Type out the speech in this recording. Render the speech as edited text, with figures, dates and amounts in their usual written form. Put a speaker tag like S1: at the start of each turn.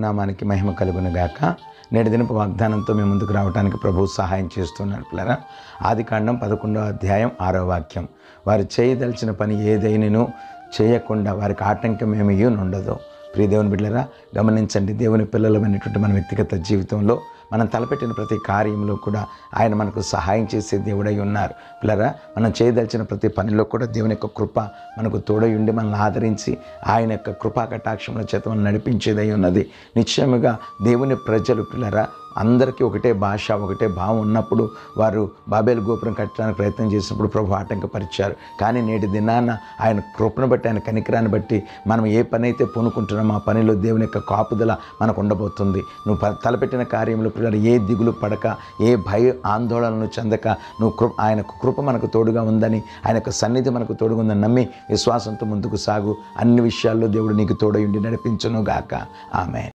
S1: దేవుని నామానికి మహిమ కలుగును గాక. నేటి దినపు వాగ్దానంతో మేము ముందుకు రావడానికి ప్రభువు సహాయం చేస్తున్నారు పిల్లరా. ఆదికాండం 11వ అధ్యాయం 6వ వాక్యం. వారు చేయదలిచిన పని ఏదైనాను చేయకుండా వారికి ఆటంకం ఏమీ ఉండదు. ప్రియ దేవుని బిడ్డలారా, గమనించండి, దేవుని పిల్లలమైనటువంటి మన వ్యక్తిగత జీవితంలో మనం తలపెట్టిన ప్రతి కార్యంలో కూడా ఆయన మనకు సహాయం చేసే దేవుడై ఉన్నారు. పిల్లరా, మనం చేయదలిచిన ప్రతి పనిలో కూడా దేవుని యొక్క కృప మనకు తోడై ఉండి మనల్ని ఆదరించి ఆయన యొక్క కృపా కటాక్షముల చేత మనం నడిపించేదై ఉన్నది. నిశ్చయముగా దేవుని ప్రజలు పిల్లరా అందరికీ ఒకటే భాష, ఒకటే భావం ఉన్నప్పుడు వారు బాబేలు గోపురం కట్టడానికి ప్రయత్నం చేసినప్పుడు ప్రభు ఆటంకపరిచారు. కానీ నేటి దినాన ఆయన కృపను బట్టి, ఆయన కనికరాన్ని బట్టి మనం ఏ పని అయితే పూనుకుంటున్నామో ఆ పనిలో దేవుని యొక్క కాపుదల మనకు ఉండబోతుంది. నువ్వు తలపెట్టిన కార్యంలో పిల్లలు ఏ దిగులు పడక, ఏ భయ ఆందోళనలు చెందక, నువ్వు ఆయన కృప మనకు తోడుగా ఉందని, ఆయన యొక్క సన్నిధి మనకు తోడుగా ఉందని నమ్మి విశ్వాసంతో ముందుకు సాగు. అన్ని విషయాల్లో దేవుడు నీకు తోడై ఉండి నడిపించును గాక. ఆమేన్.